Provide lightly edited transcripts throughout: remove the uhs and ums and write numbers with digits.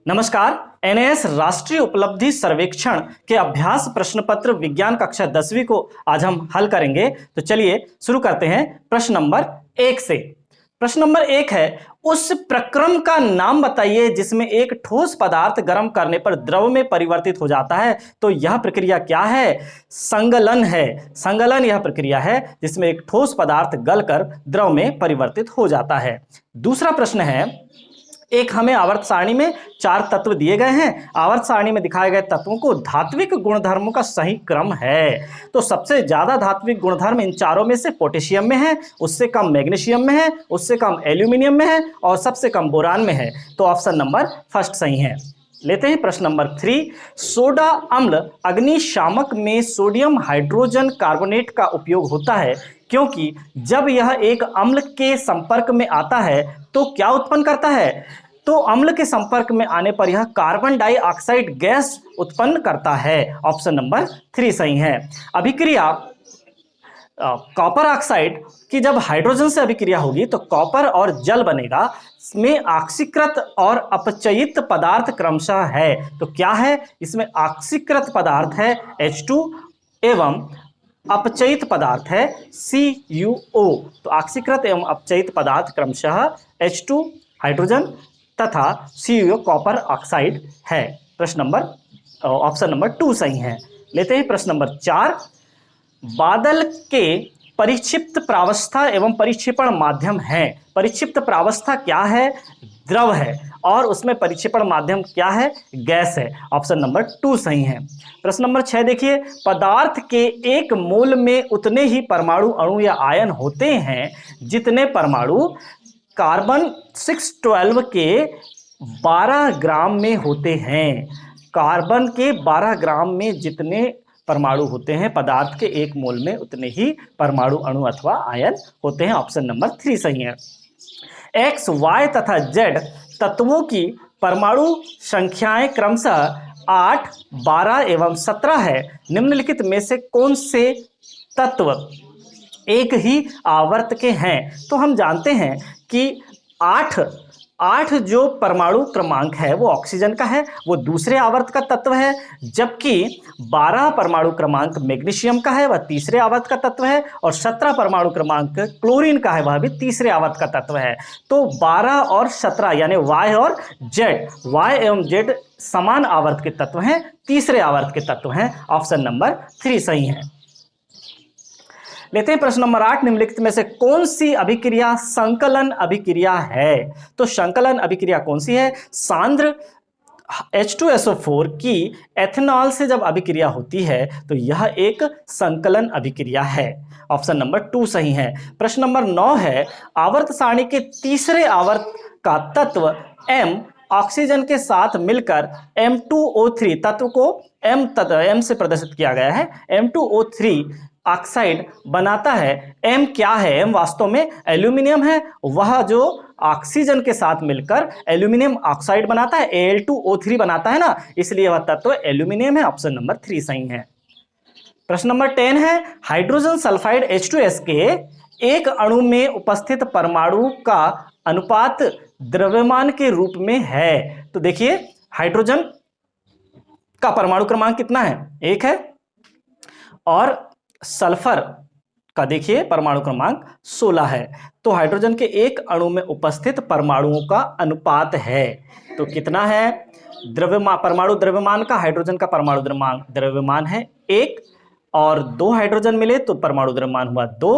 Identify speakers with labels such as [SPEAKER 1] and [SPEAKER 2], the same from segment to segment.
[SPEAKER 1] नमस्कार। एनएएस राष्ट्रीय उपलब्धि सर्वेक्षण के अभ्यास प्रश्न पत्र विज्ञान कक्षा 10वीं को आज हम हल करेंगे। तो चलिए शुरू करते हैं प्रश्न नंबर 1 से। प्रश्न नंबर 1 है, उस प्रक्रम का नाम बताइए जिसमें एक ठोस पदार्थ गर्म करने पर द्रव में परिवर्तित हो जाता है। तो यह प्रक्रिया क्या है? संगलन है। संगलन यह प्रक्रिया है जिसमें एक ठोस पदार्थ गलकर द्रव में परिवर्तित हो जाता है। दूसरा प्रश्न है, एक हमें आवर्त सारणी में 4 तत्व दिए गए हैं। आवर्त सारणी में दिखाए गए तत्वों को धात्विक गुणधर्मों का सही क्रम है। तो सबसे ज्यादा धात्विक गुणधर्म इन चारों में से पोटेशियम में है, उससे कम मैग्नीशियम में है, उससे कम एल्यूमिनियम में है और सबसे कम बोरान में है। तो ऑप्शन नंबर फर्स्ट सही है। लेते हैं प्रश्न नंबर 3। सोडा अम्ल अग्निशामक में सोडियम हाइड्रोजन कार्बोनेट का उपयोग होता है क्योंकि जब यह एक अम्ल के संपर्क में आता है तो क्या उत्पन्न करता है? तो अम्ल के संपर्क में आने पर यह कार्बन डाइऑक्साइड गैस उत्पन्न करता है। ऑप्शन नंबर 3 सही है। अभिक्रिया कॉपर ऑक्साइड की जब हाइड्रोजन से अभिक्रिया होगी तो कॉपर और जल बनेगा। इसमें ऑक्सीकृत और अपचयित पदार्थ क्रमशः है। तो क्या है? इसमें ऑक्सीकृत पदार्थ है H2 एवं अपचयित पदार्थ है CuO। तो ऑक्सीकृत एवं अपचयित पदार्थ क्रमशः H2 हाइड्रोजन तथा CuO कॉपर ऑक्साइड है। प्रश्न नंबर ऑप्शन नंबर 2 सही है। लेते हैं प्रश्न नंबर 4। बादल के परिक्षिप्त प्रावस्था एवं परिक्षेपण माध्यम है। परिक्षिप्त प्रावस्था क्या है? द्रव है। और उसमें परिक्षेपण माध्यम क्या है? गैस है। ऑप्शन नंबर 2 सही है। प्रश्न नंबर 6 देखिए, पदार्थ के एक मोल में उतने ही परमाणु अणु या आयन होते हैं जितने परमाणु कार्बन 612 के 12 ग्राम में होते हैं। कार्बन के 12 ग्राम में जितने परमाणु होते हैं पदार्थ के एक मोल में उतने ही परमाणु अणु अथवा आयन होते हैं। ऑप्शन नंबर 3 सही है। X, Y तथा Z तत्वों की परमाणु संख्याएं क्रमशः 8, 12 एवं 17 है। निम्नलिखित में से कौन से तत्व एक ही आवर्त के हैं? तो हम जानते हैं कि 8 जो परमाणु क्रमांक है वो ऑक्सीजन का है, वो दूसरे आवर्त का तत्व है। जबकि 12 परमाणु क्रमांक मैग्नीशियम का है, वह तीसरे आवर्त का तत्व है। और 17 परमाणु क्रमांक क्लोरीन का है, वह भी तीसरे आवर्त का तत्व है। तो 12 और 17 यानी Y और Z, Y एवं Z समान आवर्त के तत्व हैं, तीसरे आवर्त के तत्व हैं। ऑप्शन नंबर 3 सही है। लेते हैं प्रश्न नंबर 8। निम्नलिखित में से कौन सी अभिक्रिया संकलन अभिक्रिया है? तो संकलन अभिक्रिया कौन सी है? सांद्र H2SO4 की एथेनॉल से जब अभिक्रिया होती है तो यह एक संकलन अभिक्रिया है। ऑप्शन नंबर 2 सही है। प्रश्न नंबर 9 है, आवर्त सारणी के तीसरे आवर्त का तत्व M ऑक्सीजन के साथ मिलकर M2O3 तत्व को M से प्रदर्शित किया गया है। M2O3 ऑक्साइड बनाता है। M क्या है? M वास्तव में एल्यूमिनियम है। वह जो ऑक्सीजन के साथ मिलकर एल्यूमिनियम ऑक्साइड बनाता है, Al2O3 बनाता है ना, इसलिए वह तत्व एल्यूमिनियम है। ऑप्शन नंबर 3 सही है। प्रश्न नंबर 10 है, हाइड्रोजन सल्फाइड H2S के एक अणु में उपस्थित परमाणु का अनुपात द्रव्यमान के रूप में है। तो देखिए, हाइड्रोजन का परमाणु क्रमांक कितना है? 1 है। और सल्फर का देखिए परमाणु क्रमांक 16 है। तो हाइड्रोजन के एक अणु में उपस्थित परमाणुओं का अनुपात है। तो कितना है? परमाणु द्रव्यमान का हाइड्रोजन का परमाणु द्रव्यमान है 1 और 2 हाइड्रोजन मिले तो परमाणु द्रव्यमान हुआ 2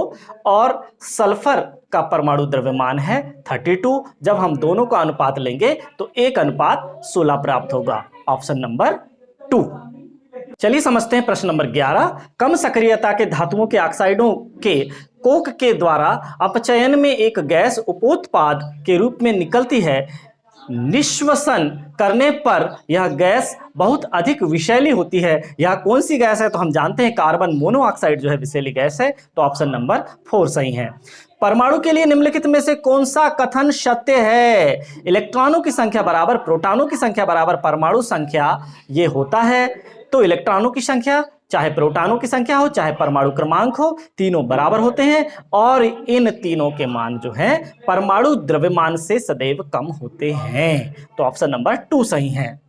[SPEAKER 1] और सल्फर का परमाणु द्रव्यमान है 32। जब हम दोनों का अनुपात लेंगे तो 1:16 प्राप्त होगा। Option number 2। चलिए समझते हैं प्रश्न नंबर 11। कम सक्रियता के धातुओं के ऑक्साइडों के कोक के द्वारा अपचयन में एक गैस उपोत्पाद के रूप में निकलती है। निष्वसन करने पर यह गैस बहुत अधिक विषैली होती है। यह कौन सी गैस है? तो हम जानते हैं कार्बन मोनोऑक्साइड जो है विषैली गैस है। तो ऑप्शन नंबर 4 सही है। परमाणु के लिए निम्नलिखित में से कौन सा कथन सत्य है? इलेक्ट्रॉनों की संख्या बराबर प्रोटॉनों की संख्या बराबर परमाणु संख्या, ये होता है। तो इलेक्ट्रॉनों की संख्या चाहे प्रोटॉनों की संख्या हो चाहे परमाणु क्रमांक हो, तीनों बराबर होते हैं और इन तीनों के मान जो हैं परमाणु द्रव्यमान से सदैव कम होते हैं। तो ऑप्शन नंबर 2 सही है।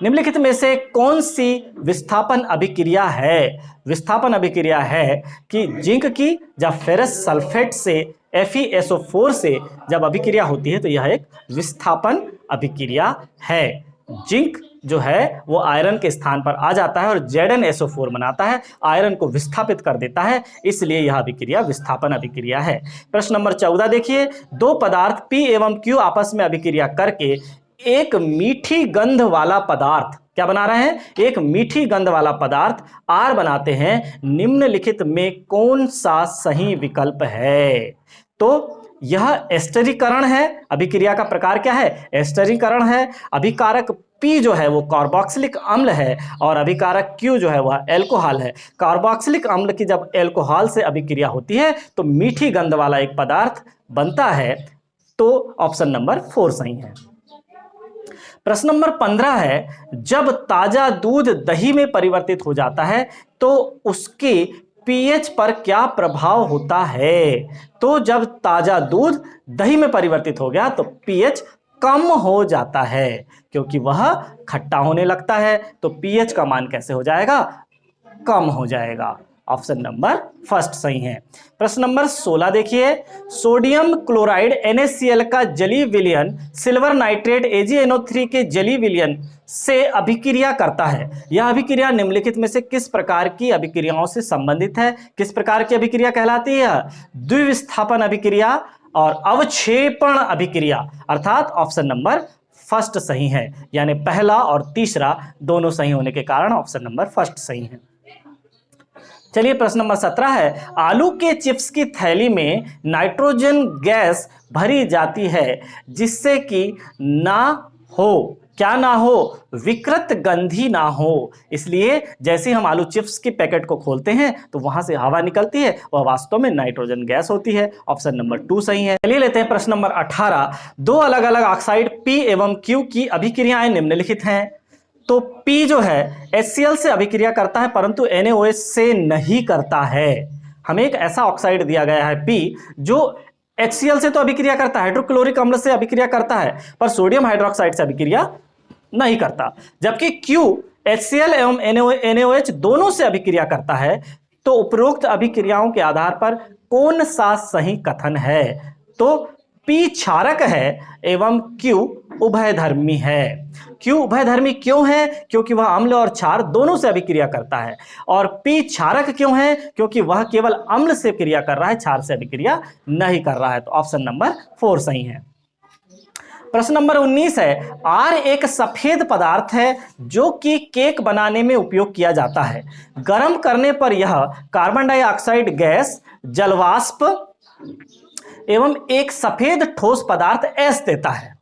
[SPEAKER 1] निम्नलिखित में से कौन सी विस्थापन अभिक्रिया है? विस्थापन अभिक्रिया है कि जिंक की जब फेरस सल्फेट से FeSO4 से जब अभिक्रिया होती है तो यह एक विस्थापन अभिक्रिया है। जिंक जो है वो आयरन के स्थान पर आ जाता है और ZnSO4 बनाता है, आयरन को विस्थापित कर देता है, इसलिए यह अभिक्रिया विस्थापन अभिक्रिया है। प्रश्न नंबर 14 देखिए, दो पदार्थ P एवं Q आपस में अभिक्रिया करके एक मीठी गंध वाला पदार्थ क्या बना रहे हैं? एक मीठी गंध वाला पदार्थ R बनाते हैं। निम्नलिखित में कौन सा सही विकल्प है? तो यह एस्टरीकरण है। अभिक्रिया का प्रकार क्या है? एस्टरीकरण है। अभिकारक P जो है वो कार्बोक्सिलिक अम्ल है और अभिकारक Q जो है वह एल्कोहल है। कार्बोक्सिलिक अम्ल की जब एल्कोहल से अभिक्रिया होती है तो मीठी गंध वाला एक पदार्थ बनता है। तो ऑप्शन नंबर 4 सही है। प्रश्न नंबर 15 है, जब ताजा दूध दही में परिवर्तित हो जाता है तो उसके पीएच पर क्या प्रभाव होता है? तो जब ताजा दूध दही में परिवर्तित हो गया तो पीएच कम हो जाता है क्योंकि वह खट्टा होने लगता है। तो पीएच का मान कैसे हो जाएगा? कम हो जाएगा। ऑप्शन नंबर 1 सही है। प्रश्न नंबर 16 देखिए, सोडियम क्लोराइड NaCl का जलीय विलयन सिल्वर नाइट्रेट AgNO3 के जलीय विलयन से अभिक्रिया करता है। यह अभिक्रिया निम्नलिखित में से किस प्रकार की अभिक्रियाओं से संबंधित है? किस प्रकार की अभिक्रिया कहलाती है? द्विविस्थापन अभिक्रिया और अवक्षेपण अभिक्रिया, अर्थात ऑप्शन नंबर 1 सही है। यानी पहला और तीसरा दोनों सही होने के कारण ऑप्शन नंबर 1 सही है। चलिए प्रश्न नंबर 17 है, आलू के चिप्स की थैली में नाइट्रोजन गैस भरी जाती है जिससे कि क्या ना हो, विकृत गंधी ना हो। इसलिए जैसे हम आलू चिप्स के पैकेट को खोलते हैं तो वहां से हवा निकलती है, वह वास्तव में नाइट्रोजन गैस होती है। ऑप्शन नंबर 2 सही है। चलिए लेते हैं प्रश्न नंबर 18, दो अलग अलग ऑक्साइड P एवं Q की अभिक्रियाएं निम्नलिखित हैं। तो P जो है HCl से अभिक्रिया करता है परंतु NaOH से नहीं करता है। हमें एक ऐसा ऑक्साइड दिया गया है P जो HCl से तो अभिक्रिया करता है, हाइड्रोक्लोरिक अम्ल से अभिक्रिया करता है, पर सोडियम हाइड्रोक्साइड से अभिक्रिया नहीं करता। जबकि Q HCl एवं NaOH दोनों से अभिक्रिया करता है। तो उपरोक्त अभिक्रियाओं के आधार पर कौन सा सही कथन है? तो P क्षारक है एवं Q उभयधर्मी है। Q उभयधर्मी क्यों है? क्योंकि वह अम्ल और क्षार दोनों से अभिक्रिया करता है। और P क्षारक क्यों है? क्योंकि वह केवल अम्ल से क्रिया कर रहा है, क्षार से अभिक्रिया नहीं कर रहा है। तो ऑप्शन नंबर 4 सही है। प्रश्न नंबर 19 है, R एक सफेद पदार्थ है जो कि केक बनाने में उपयोग किया जाता है। गर्म करने पर यह कार्बन डाइऑक्साइड गैस, जलवाष्प एवं एक सफेद ठोस पदार्थ S देता है।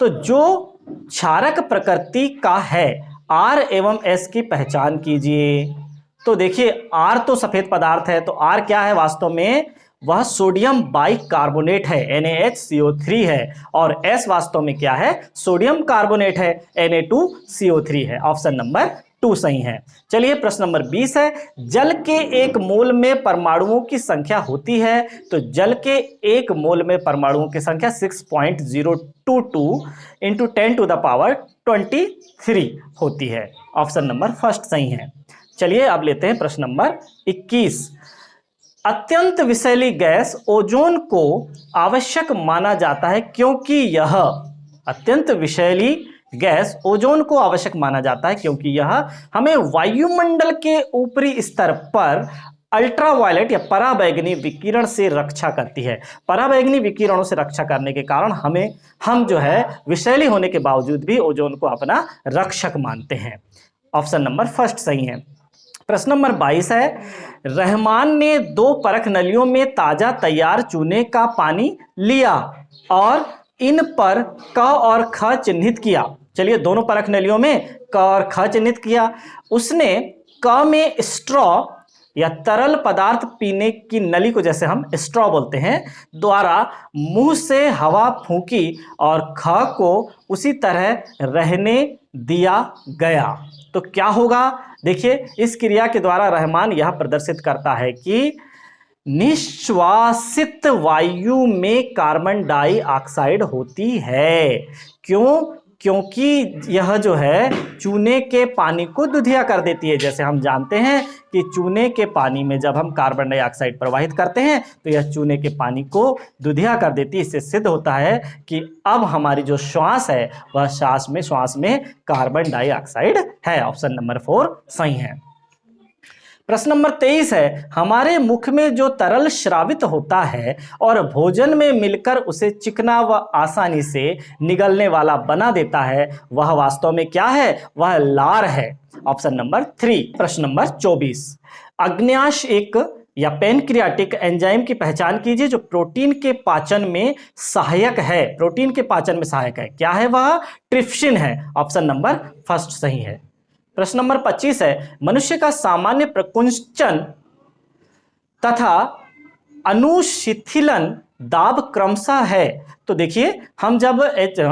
[SPEAKER 1] तो जो क्षारक प्रकृति का है R एवं S की पहचान कीजिए। तो देखिए R तो सफेद पदार्थ है, तो R क्या है? वास्तव में वह सोडियम बाइकार्बोनेट है, NaHCO3 है, और S वास्तव में क्या है? सोडियम कार्बोनेट है, Na2CO3 है। ऑप्शन नंबर 2 सही है। चलिए प्रश्न नंबर 20 है, जल के एक मोल में परमाणुओं की संख्या होती है। तो जल के एक मोल में परमाणुओं की संख्या 6.022 इंटू 10⁻23 होती है। ऑप्शन नंबर 1 सही है। चलिए अब लेते हैं प्रश्न नंबर 21, अत्यंत विषैली गैस ओजोन को आवश्यक माना जाता है क्योंकि यह अत्यंत विषैली गैस ओजोन को आवश्यक माना जाता है क्योंकि यह हमें वायुमंडल के ऊपरी स्तर पर अल्ट्रावायलेट या पराबैंगनी विकिरण से रक्षा करती है। पराबैंगनी विकिरणों से रक्षा करने के कारण हम जो है विषैली होने के बावजूद भी ओजोन को अपना रक्षक मानते हैं। ऑप्शन नंबर 1 सही है। प्रश्न नंबर 22 है, रहमान ने 2 परख नलियों में ताजा तैयार चूने का पानी लिया और इन पर क और ख चिन्हित किया। चलिए दोनों परख नलियों में क और ख चिन्हित किया। उसने क में स्ट्रॉ या तरल पदार्थ पीने की नली को, जैसे हम स्ट्रॉ बोलते हैं, द्वारा मुंह से हवा फूंकी और ख को उसी तरह रहने दिया गया तो क्या होगा? देखिए, इस क्रिया के द्वारा रहमान यह प्रदर्शित करता है कि निश्वासित वायु में कार्बन डाइऑक्साइड होती है। क्यों? क्योंकि यह जो है चूने के पानी को दुधिया कर देती है। जैसे हम जानते हैं कि चूने के पानी में जब हम कार्बन डाइऑक्साइड प्रवाहित करते हैं तो यह चूने के पानी को दुधिया कर देती है। इससे सिद्ध होता है कि अब हमारी जो श्वास है वह श्वास में कार्बन डाइऑक्साइड है। ऑप्शन नंबर 4 सही है। प्रश्न नंबर 23 है, हमारे मुख में जो तरल श्रावित होता है और भोजन में मिलकर उसे चिकना व आसानी से निगलने वाला बना देता है, वह वास्तव में क्या है? वह लार है। Option number 3। प्रश्न नंबर 24, अग्न्याश एक या पैनक्रियाटिक एंजाइम की पहचान कीजिए जो प्रोटीन के पाचन में सहायक है। प्रोटीन के पाचन में सहायक है, क्या है वह? ट्रिप्सिन है। ऑप्शन नंबर 1 सही है। प्रश्न नंबर 25 है, मनुष्य का सामान्य प्रकुंचन तथा अनुशिथिलन दाब क्रमशः है। तो देखिए, हम जब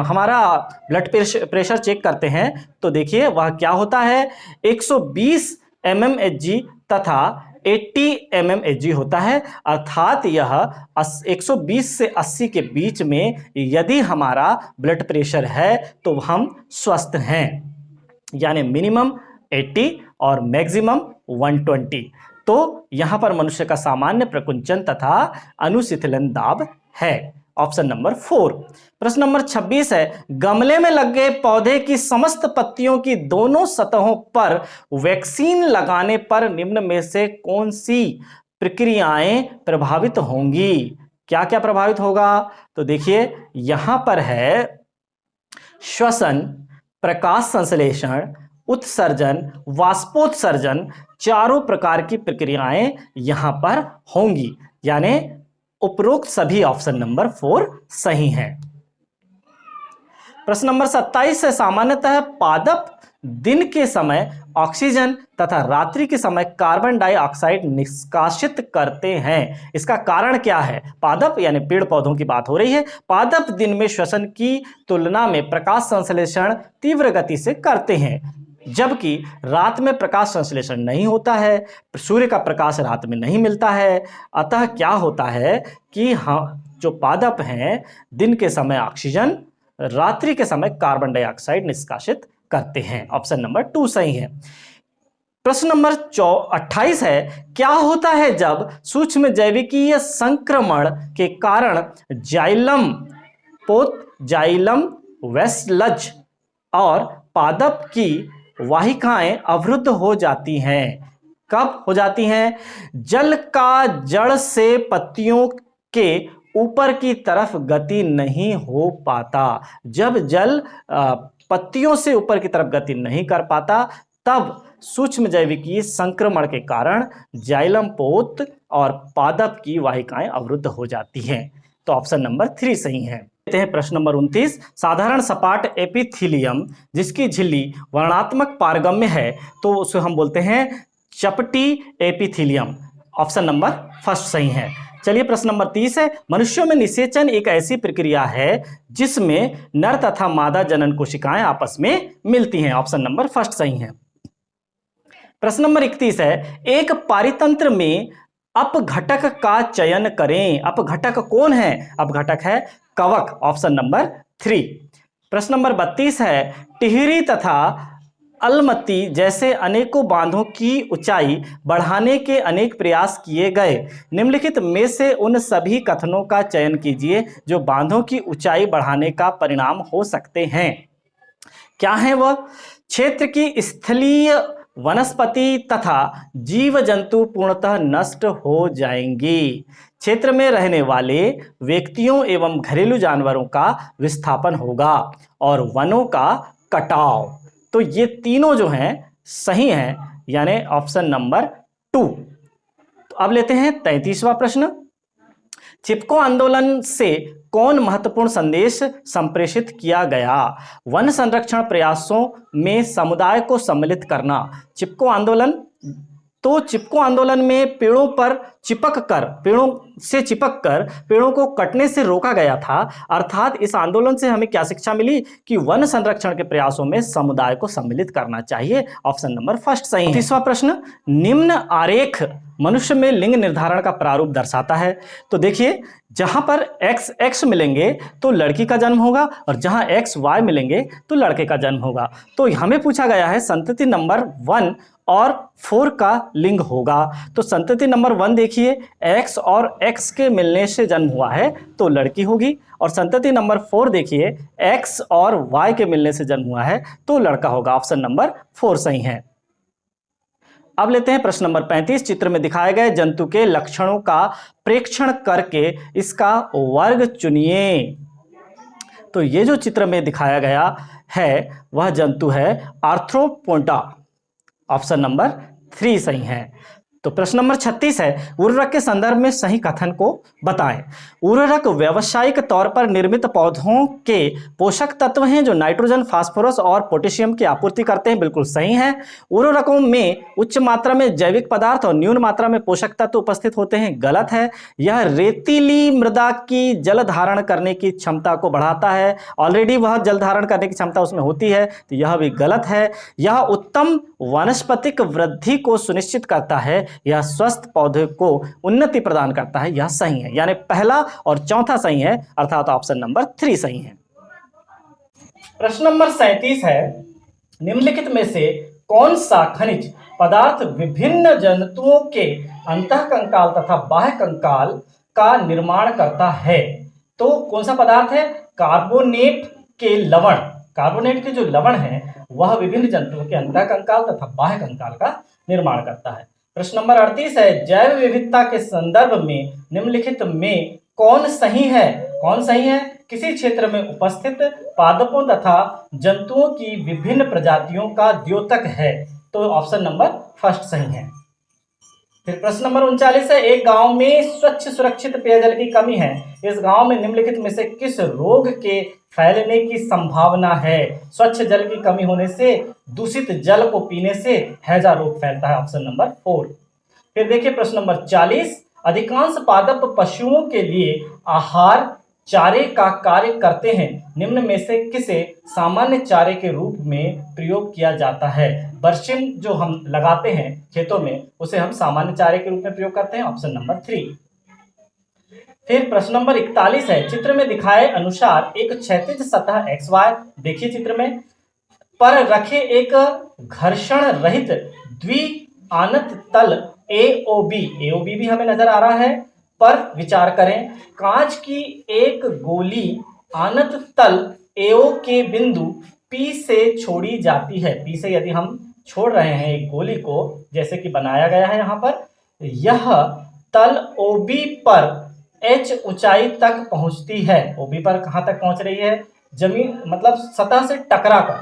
[SPEAKER 1] हमारा ब्लड प्रेशर चेक करते हैं तो देखिए वह क्या होता है, 120 mmHg तथा 80 mmHg होता है। अर्थात यह 120 से 80 के बीच में यदि हमारा ब्लड प्रेशर है तो हम स्वस्थ हैं, यानी मिनिमम 80 और मैक्सिमम 120। तो यहां पर मनुष्य का सामान्य प्रकुंचन तथा अनुशिथिलन दाब है। Option number 4। प्रश्न नंबर 26 है, गमले में लगे पौधे की समस्त पत्तियों की दोनों सतहों पर वैक्सीन लगाने पर निम्न में से कौन सी प्रक्रियाएं प्रभावित होंगी? क्या क्या प्रभावित होगा? तो देखिए, यहां पर है श्वसन, प्रकाश संश्लेषण, उत्सर्जन, वाष्पोत्सर्जन, चारों प्रकार की प्रक्रियाएं यहां पर होंगी, यानी उपरोक्त सभी ऑप्शन नंबर 4 सही हैं। प्रश्न नंबर 27 है, सामान्यतः पादप दिन के समय ऑक्सीजन तथा रात्रि के समय कार्बन डाइऑक्साइड निष्कासित करते हैं। इसका कारण क्या है? पादप यानी पेड़ पौधों की बात हो रही है। पादप दिन में श्वसन की तुलना में प्रकाश संश्लेषण तीव्र गति से करते हैं, जबकि रात में प्रकाश संश्लेषण नहीं होता है, सूर्य का प्रकाश रात में नहीं मिलता है। अतः क्या होता है कि जो पादप हैं दिन के समय ऑक्सीजन, रात्रि के समय कार्बन डाइऑक्साइड निष्कासित करते हैं। ऑप्शन नंबर 2 सही है। प्रश्न नंबर 28 है, क्या होता है जब सूक्ष्म जैविकीय संक्रमण के कारण जाइलम पोत, जाइलम वेस्लज और पादप की वाहिकाएं अवरुद्ध हो जाती हैं? कब हो जाती हैं? जल का जड़ से पत्तियों के ऊपर की तरफ गति नहीं हो पाता। जब जल पत्तियों से ऊपर की तरफ गति नहीं कर पाता, तब सूक्ष्म जैविकीय संक्रमण के कारण जाइलम पोत और पादप की वाहिकाएं अवरुद्ध हो जाती हैं। तो ऑप्शन नंबर 3 सही है। प्रश्न नंबर 29, साधारण सपाट एपिथीलियम जिसकी झिल्ली वर्णात्मक पारगम्य है तो उसे हम बोलते हैं चपटी एपिथीलियम। ऑप्शन नंबर 1 सही है। चलिए, प्रश्न नंबर 30 है, मनुष्यों में निषेचन एक ऐसी प्रक्रिया है जिसमें नर तथा मादा जनन कोशिकाएं आपस में मिलती हैं। ऑप्शन नंबर 1 सही है। प्रश्न नंबर 31 है, एक पारितंत्र में अपघटक का चयन करें। अपघटक कौन है? अपघटक है कवक। Option number 3। प्रश्न नंबर 32 है, टिहरी तथा अलमती जैसे अनेकों बांधों की ऊंचाई बढ़ाने के अनेक प्रयास किए गए। निम्नलिखित में से उन सभी कथनों का चयन कीजिए जो बांधों की ऊंचाई बढ़ाने का परिणाम हो सकते हैं। क्या है वह? क्षेत्र की स्थलीय वनस्पति तथा जीव जंतु पूर्णतः नष्ट हो जाएंगी। क्षेत्र में रहने वाले व्यक्तियों एवं घरेलू जानवरों का विस्थापन होगा और वनों का कटाव। तो ये तीनों जो हैं सही हैं, यानी ऑप्शन नंबर 2। तो अब लेते हैं 33वां प्रश्न। चिपको आंदोलन से कौन महत्वपूर्ण संदेश संप्रेषित किया गया? वन संरक्षण प्रयासों में समुदाय को सम्मिलित करना। चिपको आंदोलन तो चिपको आंदोलन में पेड़ों पर चिपक कर, पेड़ों से चिपक कर पेड़ों को कटने से रोका गया था। अर्थात इस आंदोलन से हमें क्या शिक्षा मिली कि वन संरक्षण के प्रयासों में समुदाय को सम्मिलित करना चाहिए। ऑप्शन नंबर फर्स्ट सही है। तीसरा प्रश्न, निम्न आरेख मनुष्य में लिंग निर्धारण का प्रारूप दर्शाता है। तो देखिए, जहां पर एक्स एक्स मिलेंगे तो लड़की का जन्म होगा और जहां एक्स वाई मिलेंगे तो लड़के का जन्म होगा। तो हमें पूछा गया है संतति नंबर 1 और 4 का लिंग होगा। तो संतति नंबर 1 देखिए, एक्स और एक्स के मिलने से जन्म हुआ है तो लड़की होगी, और संतति नंबर 4 देखिए, एक्स और वाई के मिलने से जन्म हुआ है तो लड़का होगा। ऑप्शन नंबर 4 सही है। अब लेते हैं प्रश्न नंबर 35। चित्र में दिखाए गए जंतु के लक्षणों का प्रेक्षण करके इसका वर्ग चुनिए। तो ये जो चित्र में दिखाया गया है वह जंतु है आर्थ्रोपोडा। ऑप्शन नंबर 3 सही है। तो प्रश्न नंबर 36 है, उर्वरक के संदर्भ में सही कथन को बताएं। उर्वरक व्यावसायिक तौर पर निर्मित पौधों के पोषक तत्व हैं जो नाइट्रोजन, फास्फोरस और पोटेशियम की आपूर्ति करते हैं। बिल्कुल सही है। उर्वरकों में उच्च मात्रा में जैविक पदार्थ और न्यून मात्रा में पोषक तत्व उपस्थित होते हैं। गलत है। यह रेतीली मृदा की जल धारण करने की क्षमता को बढ़ाता है। ऑलरेडी वह जल धारण करने की क्षमता उसमें होती है, तो यह भी गलत है। यह उत्तम वनस्पतिक वृद्धि को सुनिश्चित करता है। यह स्वस्थ पौधे को उन्नति प्रदान करता है। यह सही है, यानी पहला और चौथा सही है, अर्थात ऑप्शन नंबर 3 सही है। प्रश्न नंबर 37 है, निम्नलिखित में से कौन सा खनिज पदार्थ विभिन्न जंतुओं के अंतःकंकाल तथा बाह्य कंकाल का निर्माण करता है? तो कौन सा पदार्थ है? कार्बोनेट के लवण। कार्बोनेट के जो लवण है वह विभिन्न जंतुओं के अंतःकंकाल तथा बाह्य कंकाल का निर्माण करता है। प्रश्न नंबर 38 है, जैव विविधता के संदर्भ में निम्नलिखित में कौन सही है? कौन सही है? किसी क्षेत्र में उपस्थित पादपों तथा जंतुओं की विभिन्न प्रजातियों का द्योतक है। तो ऑप्शन नंबर फर्स्ट सही है। फिर प्रश्न नंबर 39 है, एक गांव में स्वच्छ सुरक्षित पेयजल की कमी है। इस गांव में निम्नलिखित में से किस रोग के फैलने की संभावना है? स्वच्छ जल की कमी होने से, दूषित जल को पीने से हैजा रोग फैलता है। Option number 4। फिर देखिए प्रश्न नंबर 40, अधिकांश पादप पशुओं के लिए आहार चारे का कार्य करते हैं। निम्न में से किसे सामान्य चारे के रूप में प्रयोग किया जाता है? बरसिम जो हम लगाते हैं खेतों में उसे हम सामान्य चारे के रूप में प्रयोग करते हैं। Option number 3। फिर प्रश्न नंबर 41 है, चित्र में दिखाए अनुसार एक क्षैतिज सतह XY, देखिए चित्र में, पर रखे एक घर्षण रहित द्विआनत तल AOB भी हमें नजर आ रहा है पर विचार करें। कांच की एक गोली आनत तल AO के बिंदु P से छोड़ी जाती है। P से यदि हम छोड़ रहे हैं एक गोली को, जैसे कि बनाया गया है यहाँ पर, यह तल OB पर H ऊंचाई तक पहुंचती है। OB पर कहां तक पहुंच रही है? जमीन मतलब सतह से टकरा कर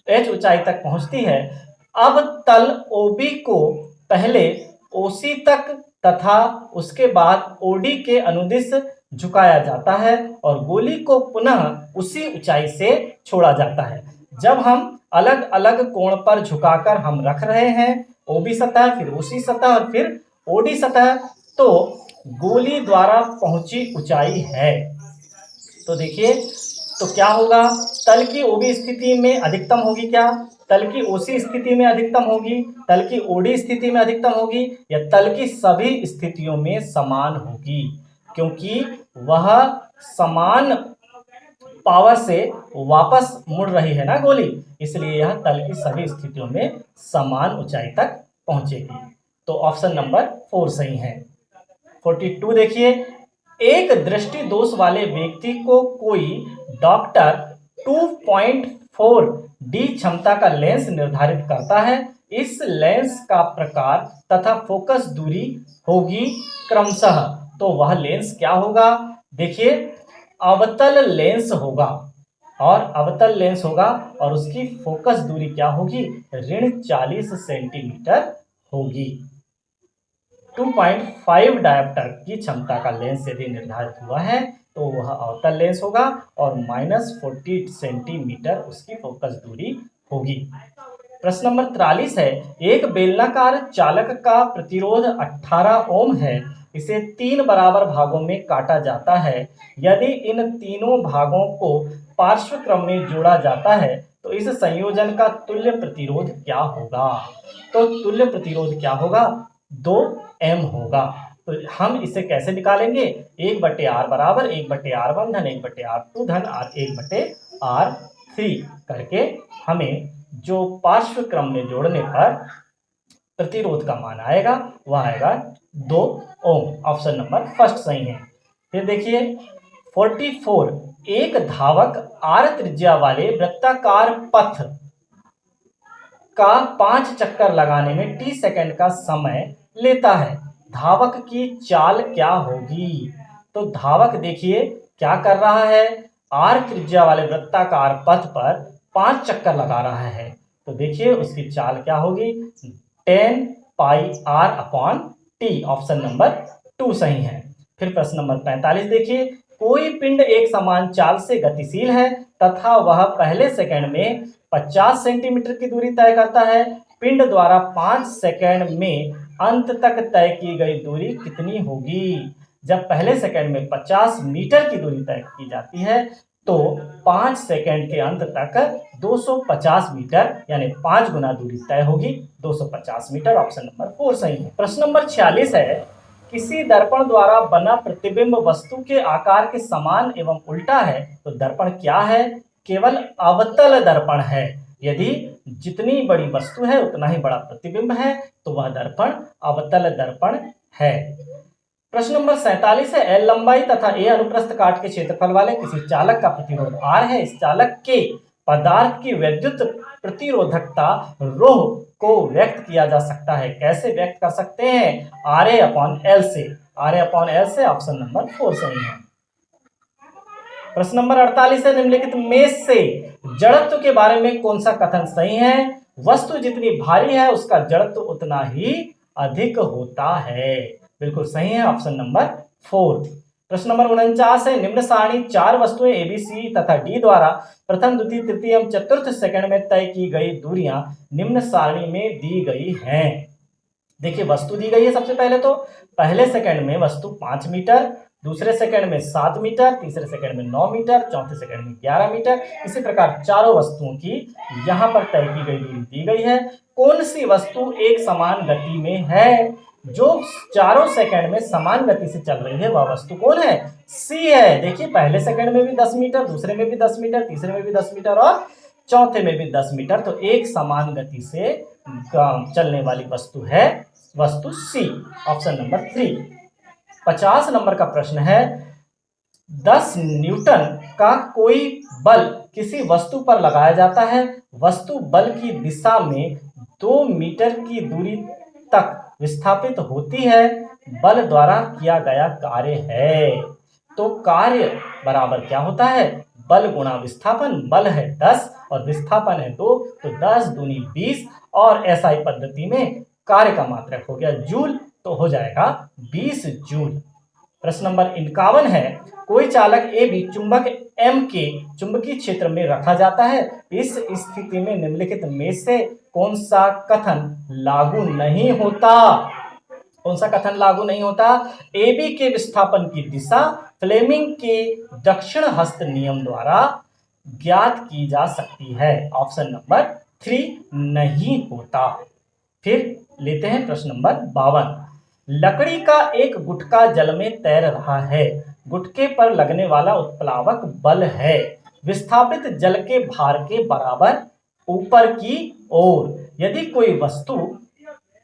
[SPEAKER 1] H ऊंचाई तक पहुंचती है। अब तल OB को पहले OC तक तथा उसके बाद OD के अनुदिश झुकाया जाता है और गोली को पुनः उसी ऊंचाई से छोड़ा जाता है। जब हम अलग अलग कोण पर झुकाकर हम रख रहे हैं, OB सतह, फिर OC सतह और फिर OD सतह, तो गोली द्वारा पहुंची ऊंचाई है। तो देखिए, तो क्या होगा? तल की OB स्थिति में अधिकतम होगी क्या? तल की OC स्थिति में अधिकतम होगी? तल की OD स्थिति में अधिकतम होगी? या तल की सभी स्थितियों में समान होगी? क्योंकि वह समान पावर से वापस मुड़ रही है ना गोली, इसलिए यह तल की सभी स्थितियों में समान ऊंचाई तक पहुंचेगी। तो ऑप्शन नंबर 4 सही है। 42 देखिए, एक दृष्टि दोष वाले व्यक्ति को कोई डॉक्टर 2.4D क्षमता का लेंस निर्धारित करता है। इस लेंस का प्रकार तथा फोकस दूरी होगी क्रमशः। तो वह लेंस क्या होगा? देखिए, अवतल लेंस होगा, और अवतल लेंस होगा और उसकी फोकस दूरी क्या होगी? ऋण 40 सेंटीमीटर होगी। 2.5 डायोप्टर की क्षमता का लेंस यदि निर्धारित हुआ है तो वह अवतल लेंस होगा और -40 सेंटीमीटर उसकी फोकस दूरी होगी। प्रश्न नंबर 43 है, एक बेलनाकार चालक का प्रतिरोध 18 ओम है, इसे 3 बराबर भागों में काटा जाता है। यदि इन तीनों भागों को पार्श्व क्रम में जोड़ा जाता है तो इस संयोजन का तुल्य प्रतिरोध क्या होगा? तो तुल्य प्रतिरोध क्या होगा? 2 एम होगा। तो हम इसे कैसे निकालेंगे? 1/r बराबर 1/r1 धन 1/r2 धन 1/r3 करके हमें जो पार्श्व क्रम में जोड़ने पर प्रतिरोध का मान आएगा वह आएगा 2 ओम। ऑप्शन नंबर फर्स्ट सही है। फिर देखिए 44, एक धावक r त्रिज्या वाले वृत्ताकार पथ का 5 चक्कर लगाने में t सेकंड का समय लेता है, धावक की चाल क्या होगी? तो धावक देखिए क्या कर रहा है, r त्रिज्या वाले वृत्ताकार पथ पर 5 चक्कर लगा रहा है, तो देखिए उसकी चाल क्या होगी? 10 पाई r upon T. Option number 2 सही है। फिर प्रश्न नंबर 45 देखिए, कोई पिंड एक समान चाल से गतिशील है तथा वह पहले सेकंड में 50 सेंटीमीटर की दूरी तय करता है, पिंड द्वारा 5 सेकंड में अंत तक तय की गई दूरी कितनी होगी? जब पहले सेकंड में 50 मीटर की दूरी तय की जाती है तो 5 सेकंड के अंत तक 250 मीटर यानी 5 गुना दूरी तय होगी, 250 मीटर। ऑप्शन नंबर 4 सही है। प्रश्न नंबर 46 है, किसी दर्पण द्वारा बना प्रतिबिंब वस्तु के आकार के समान एवं उल्टा है, तो दर्पण क्या है? केवल अवतल दर्पण है। यदि जितनी बड़ी वस्तु है उतना ही बड़ा प्रतिबिंब है तो वह दर्पण अवतल दर्पण है। प्रश्न नंबर 47 है, एल लंबाई तथा ए अनुप्रस्थ काट के क्षेत्रफल वाले किसी चालक का प्रतिरोध R है, इस चालक के पदार्थ की विद्युत प्रतिरोधकता रोह को व्यक्त किया जा सकता है, कैसे व्यक्त कर सकते हैं? RA अपॉन एल से। RA अपॉन एल से। ऑप्शन नंबर 4 सही है। प्रश्न नंबर 48 है, निम्नलिखित में से जड़त्व के बारे में कौन सा कथन सही है? वस्तु जितनी भारी है उसका जड़त्व उतना ही अधिक होता है, बिल्कुल सही है। Option number 4। प्रश्न नंबर 49 है, निम्न सारणी 4 वस्तुएं ए बी सी तथा डी द्वारा प्रथम द्वितीय तृतीय एवं चतुर्थ सेकंड में तय की गई दूरियां निम्न सारणी में दी गई हैं। देखिए वस्तु दी गई है, सबसे पहले तो पहले सेकंड में वस्तु 5 मीटर, दूसरे सेकंड में 7 मीटर, तीसरे सेकंड में 9 मीटर, चौथे सेकंड में 11 मीटर, इसी प्रकार चारों वस्तुओं की यहां पर तय की गई दूरी दी गई है। कौन सी वस्तु एक समान गति में है? जो चारों सेकंड में समान गति से चल रही है वह वस्तु कौन है? सी है। देखिए पहले सेकंड में भी 10 मीटर, दूसरे में भी 10 मीटर, तीसरे में भी 10 मीटर और चौथे में भी 10 मीटर, तो एक समान गति से चलने वाली वस्तु है वस्तु सी। Option number 3। 50 नंबर का प्रश्न है, 10 न्यूटन का कोई बल किसी वस्तु पर लगाया जाता है, वस्तु बल की दिशा में 2 मीटर की दूरी तक विस्थापित होती है, बल द्वारा किया गया कार्य है। तो कार्य बराबर क्या होता है? बल गुणा विस्थापन। बल है 10 और विस्थापन है 2, तो 10 दूनी 20 और एसआई पद्धति में कार्य का मात्रक हो गया जूल, तो हो जाएगा 20 जूल। प्रश्न नंबर 51 है, कोई चालक ए बी चुंबक एम के चुंबकीय क्षेत्र में रखा जाता है, इस स्थिति में निम्नलिखित में से कौन सा कथन लागू नहीं होता? कौन सा कथन लागू नहीं होता? ए बी के विस्थापन की दिशा फ्लेमिंग के दक्षिण हस्त नियम द्वारा ज्ञात की जा सकती है। ऑप्शन नंबर 3 नहीं होता। फिर लेते हैं प्रश्न नंबर 52। लकड़ी का एक गुटका जल में तैर रहा है, गुटके पर लगने वाला उत्प्लावक बल है विस्थापित जल के भार के बराबर ऊपर की ओर। यदि कोई वस्तु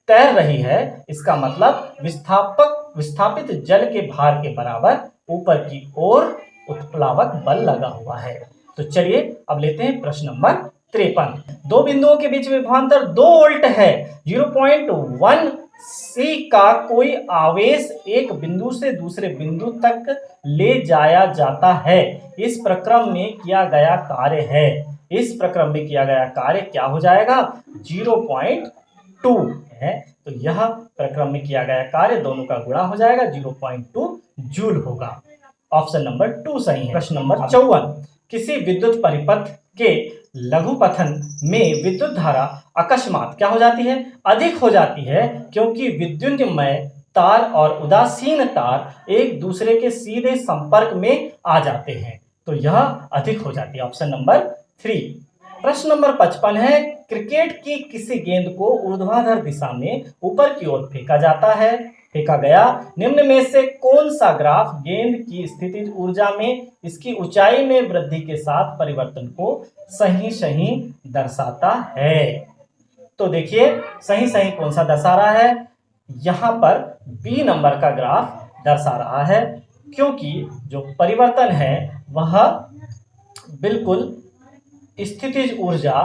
[SPEAKER 1] तैर रही है इसका मतलब विस्थापित जल के भार के बराबर ऊपर की ओर उत्प्लावक बल लगा हुआ है। तो चलिए अब लेते हैं प्रश्न नंबर 53। दो बिंदुओं के बीच विभवांतर 2 वोल्ट है, 0.1 सी का कोई आवेश एक बिंदु से दूसरे बिंदु तक ले जाया जाता है, इस प्रक्रम में किया गया कार्य है। इस प्रक्रम में किया गया कार्य क्या हो जाएगा? 0.2 है, तो यह प्रक्रम में किया गया कार्य दोनों का गुणा हो जाएगा, 0.2 जूल होगा। ऑप्शन नंबर 2 सही है। प्रश्न नंबर 54। किसी विद्युत परिपथ के लघुपथन में विद्युत धारा अकस्मात क्या हो जाती है, अधिक हो जाती है, क्योंकि विद्युन्मय तार और उदासीन तार एक दूसरे के सीधे संपर्क में आ जाते हैं, तो यह अधिक हो जाती है। Option number 3। प्रश्न नंबर 55 है, क्रिकेट की किसी गेंद को ऊर्ध्वाधर दिशा में ऊपर की ओर फेंका गया, निम्न में से कौन सा ग्राफ गेंद की स्थितिज ऊर्जा में इसकी ऊंचाई में वृद्धि के साथ परिवर्तन को सही सही दर्शाता है। तो देखिए सही सही कौन सा दर्शा रहा है, यहां पर बी नंबर का ग्राफ दर्शा रहा है, क्योंकि जो परिवर्तन है वह बिल्कुल स्थितिज ऊर्जा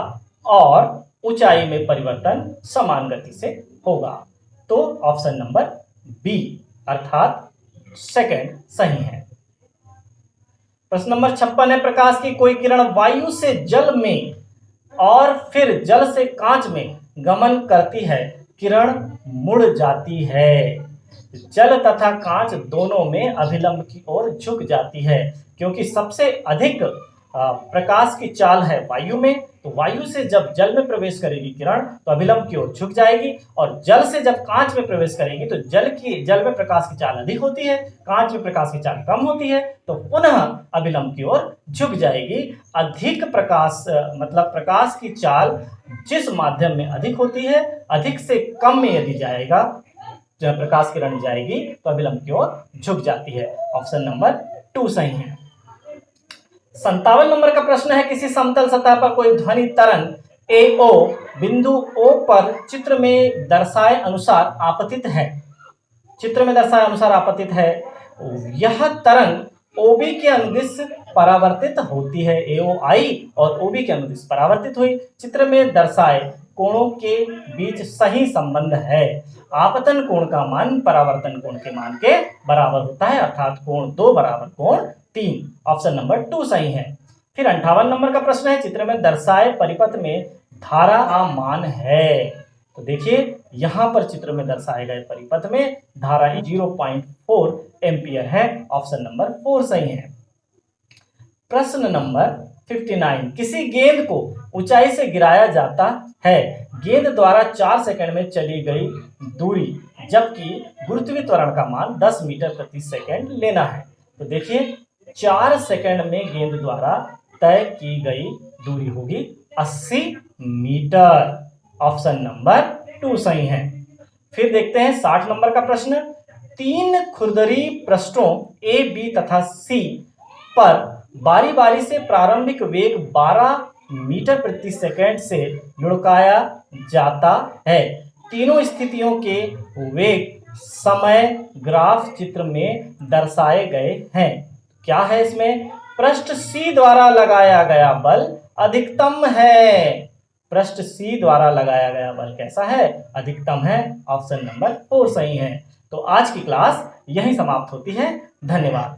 [SPEAKER 1] और ऊंचाई में परिवर्तन समान गति से होगा। तो ऑप्शन नंबर बी अर्थात सेकंड सही है। प्रश्न नंबर 56 है, प्रकाश की कोई किरण वायु से जल में और फिर जल से कांच में गमन करती है, किरण मुड़ जाती है, जल तथा कांच दोनों में अभिलंब की ओर झुक जाती है, क्योंकि सबसे अधिक प्रकाश की चाल है वायु में, तो वायु से जब जल में प्रवेश करेगी किरण तो अभिलंब की ओर झुक जाएगी, और जल से जब कांच में प्रवेश करेगी तो जल में प्रकाश की चाल अधिक होती है, कांच में प्रकाश की चाल कम होती है, तो पुनः अभिलंब की ओर झुक जाएगी। अधिक प्रकाश मतलब प्रकाश की चाल जिस माध्यम में अधिक होती है, अधिक से कम में यदि जाएगा जब प्रकाश किरण जाएगी तो अभिलंब की ओर झुक जाती है। ऑप्शन नंबर 2 सही है। 57 नंबर का प्रश्न है, किसी समतल सतह पर कोई ध्वनि तरंग AO बिंदु O पर चित्र में दर्शाए अनुसार आपतित है, यह तरंग OB के अनुदिश परावर्तित होती है, AOI और OB के अनुदिश परावर्तित हुई, चित्र में दर्शाए कोणों के बीच सही संबंध है, आपतन कोण का मान परावर्तन कोण के मान के बराबर होता है, अर्थात कोण 2 बराबर कोण 3। ऑप्शन नंबर 2 सही है। फिर 58 नंबर का प्रश्न है, चित्र में दर्शाए परिपथ में धारा का मान है, तो देखिए यहां पर चित्र में दर्शाए गए परिपथ में धारा 0.4 एम्पियर है। ऑप्शन नंबर 4 सही है। प्रश्न नंबर 59, किसी गेंद को ऊंचाई से गिराया जाता है, गेंद द्वारा 4 सेकंड में चली गई दूरी, जबकि गुरुत्वीय त्वरण का मान 10 मीटर प्रति सेकंड लेना है, तो देखिए 4 सेकंड में गेंद द्वारा तय की गई दूरी होगी 80 मीटर। ऑप्शन नंबर 2 सही है। फिर देखते हैं 60 नंबर का प्रश्न, 3 खुरदरी पृष्ठों A, B तथा C पर बारी बारी से प्रारंभिक वेग 12 मीटर प्रति सेकंड से लुढ़काया जाता है, तीनों स्थितियों के वेग समय ग्राफ चित्र में दर्शाए गए हैं, क्या है इसमें, पृष्ठ C द्वारा लगाया गया बल अधिकतम है, पृष्ठ C द्वारा लगाया गया बल कैसा है, अधिकतम है। ऑप्शन नंबर 4 सही है। तो आज की क्लास यहीं समाप्त होती है। धन्यवाद।